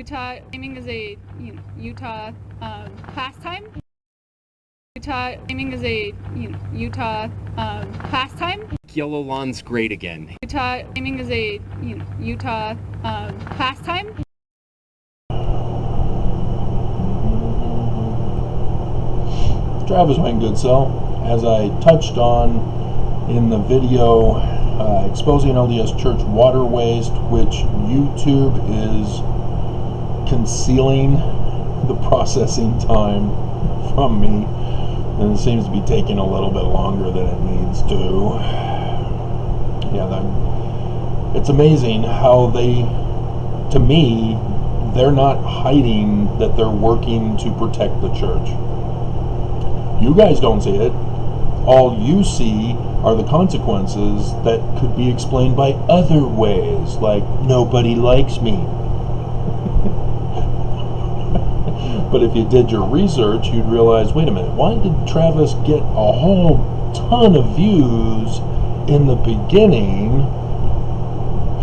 Utah gaming is a Utah pastime. Utah gaming is a Utah pastime. Yellow lawn's great again. Utah gaming is a Utah pastime. Travis Wayne Goodsell, as I touched on in the video exposing LDS Church water waste, which YouTube is concealing the processing time from me, and it seems to be taking a little bit longer than it needs to. Yeah, it's amazing how to me, they're not hiding that they're working to protect the church. You guys don't see it. All you see are the consequences that could be explained by other ways, like nobody likes me. But if you did your research, you'd realize, wait a minute, why did Travis get a whole ton of views in the beginning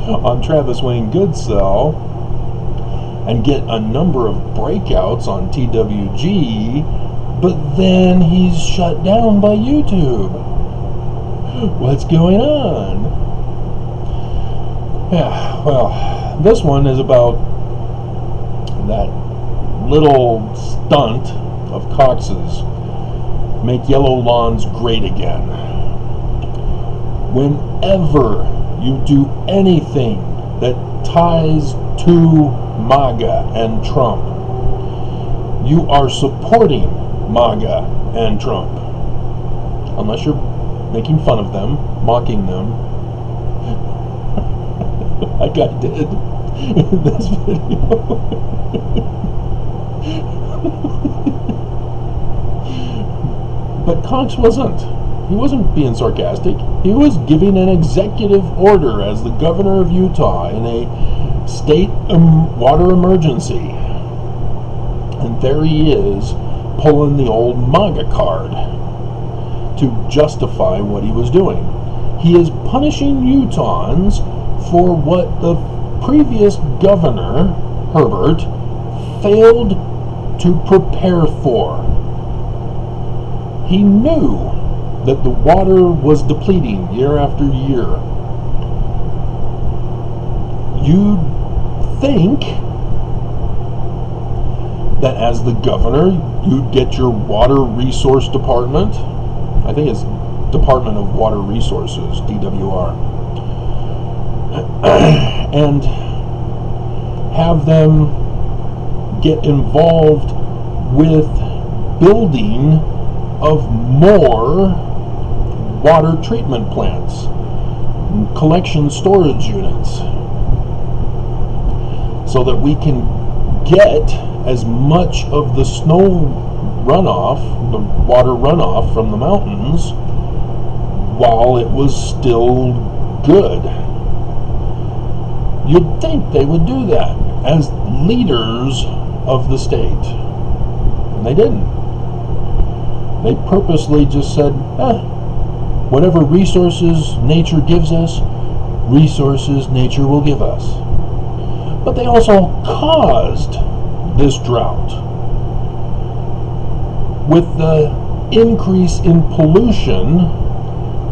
on Travis Wayne Goodsell and get a number of breakouts on TWG, but then he's shut down by YouTube? What's going on? Yeah, well, this one is about that little stunt of Cox's, make yellow lawns great again. Whenever you do anything that ties to MAGA and Trump, you are supporting MAGA and Trump. Unless you're making fun of them, mocking them, like I did in this video. But Cox wasn't. He wasn't being sarcastic. He was giving an executive order as the governor of Utah in a state water emergency. And there he is, pulling the old MAGA card to justify what he was doing. He is punishing Utahns for what the previous governor, Herbert, failed to prepare for. He knew that the water was depleting year after year. You'd think that as the governor, you'd get your water resource department, I think it's Department of Water Resources, DWR, and have them get involved with building of more water treatment plants, collection storage units, so that we can get as much of the snow runoff, the water runoff from the mountains, while it was still good. You'd think they would do that as leaders of the state. And they didn't. They purposely just said, whatever resources nature gives us, resources nature will give us. But they also caused this drought with the increase in pollution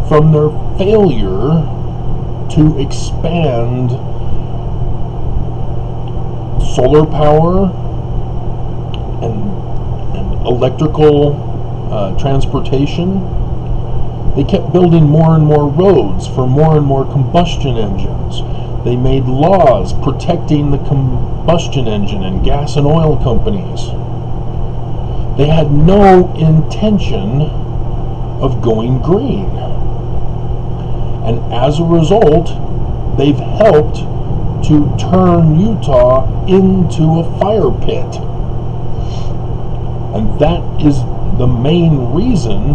from their failure to expand solar power and electrical transportation. They kept building more and more roads for more and more combustion engines. They made laws protecting the combustion engine and gas and oil companies. They had no intention of going green. And as a result, they've helped to turn Utah into a fire pit. And that is the main reason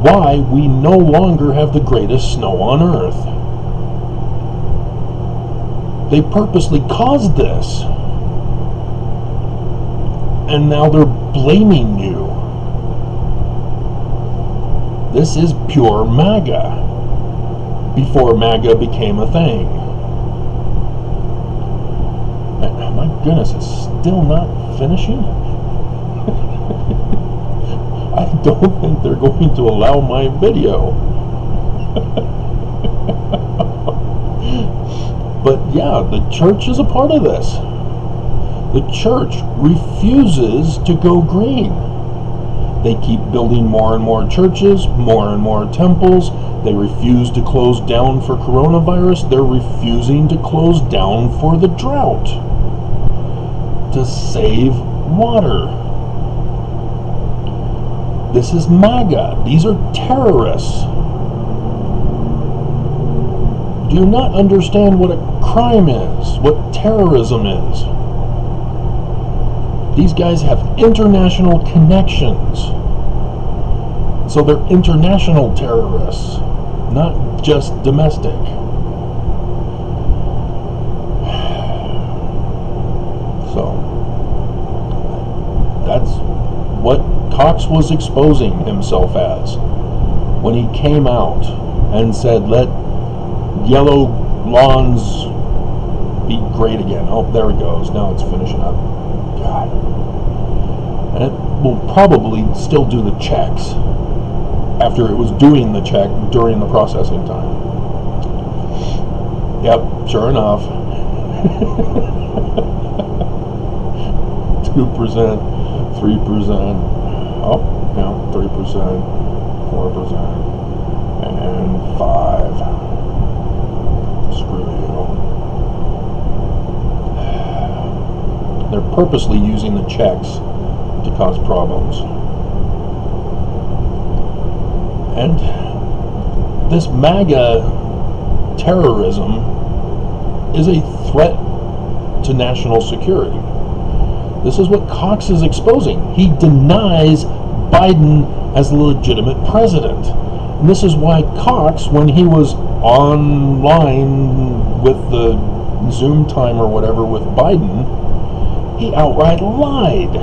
why we no longer have the greatest snow on earth. They purposely caused this. And now they're blaming you. This is pure MAGA, before MAGA became a thing. And my goodness, it's still not finishing? I don't think they're going to allow my video. But yeah, the church is a part of this. The church refuses to go green. They keep building more and more churches, more and more temples. They refuse to close down for coronavirus. They're refusing to close down for the drought to save water. This is MAGA. These are terrorists. Do you not understand what a crime is, what terrorism is? These guys have international connections. So they're international terrorists, not just domestic. So that's what Cox was exposing himself as when he came out and said, let yellow lawns be great again. Oh, there it goes. Now it's finishing up. God. And it will probably still do the checks after it was doing the check during the processing time. Yep, sure enough. 2%, 3%, oh, yeah, 3%, 4%, and 5%. Screw you. They're purposely using the checks to cause problems. And this MAGA terrorism is a threat to national security. This is what Cox is exposing. He denies Biden as the legitimate president. And this is why Cox, when he was online with the Zoom time or whatever with Biden, he outright lied.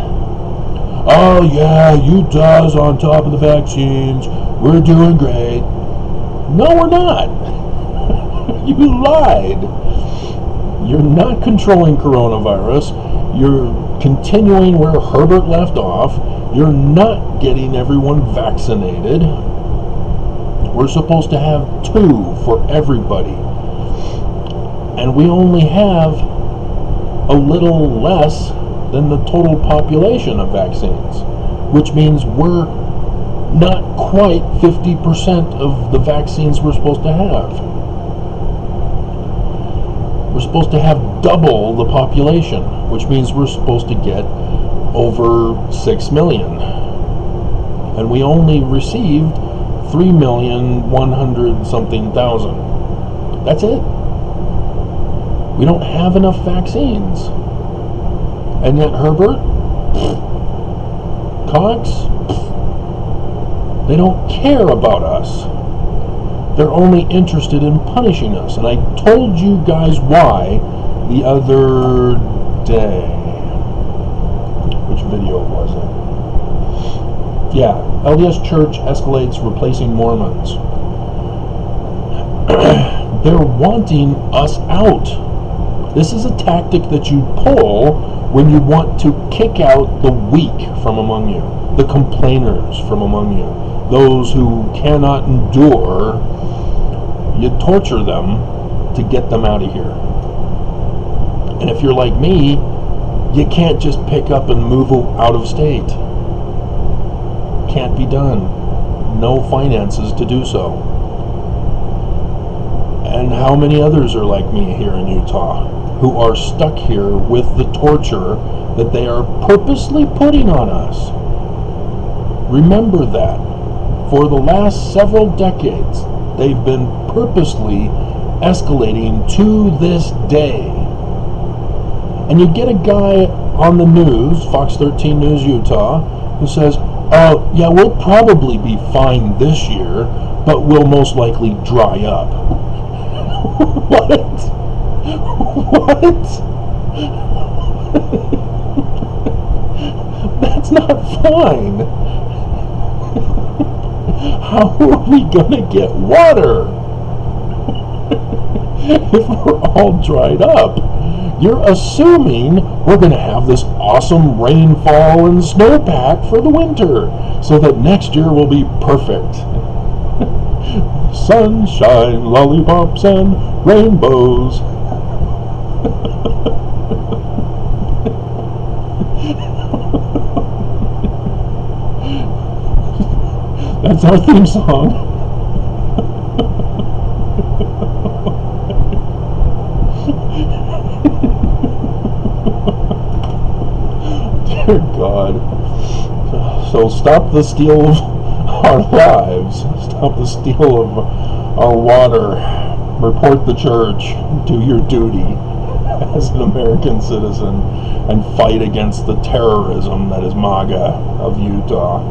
Oh yeah, Utah's on top of the vaccines. We're doing great. No, we're not. You lied. You're not controlling coronavirus. You're continuing where Herbert left off. You're not getting everyone vaccinated. We're supposed to have 2 for everybody. And we only have a little less than the total population of vaccines, which means we're not quite 50% of the vaccines we're supposed to have. We're supposed to have double the population, which means we're supposed to get over 6 million. And we only received 3,100,000-something. That's it. We don't have enough vaccines. And yet Herbert, Cox, they don't care about us. They're only interested in punishing us. And I told you guys why the other day. Which video was it? Yeah, LDS Church escalates replacing Mormons. They're wanting us out. This is a tactic that you pull when you want to kick out the weak from among you, the complainers from among you, those who cannot endure. You torture them to get them out of here. And if you're like me, you can't just pick up and move out of state. Can't be done. No finances to do so. And how many others are like me here in Utah, who are stuck here with the torture that they are purposely putting on us? Remember that. For the last several decades, they've been purposely escalating to this day. And you get a guy on the news, Fox 13 News Utah, who says, oh, yeah, we'll probably be fine this year, but we'll most likely dry up. What? What? That's not fine. How are we gonna get water if we're all dried up? You're assuming we're going to have this awesome rainfall and snowpack for the winter, so that next year will be perfect. Sunshine, lollipops, and rainbows. That's our theme song. Dear God. So stop the steal of our lives. Stop the steal of our water. Report the church. Do your duty as an American citizen and fight against the terrorism that is MAGA of Utah.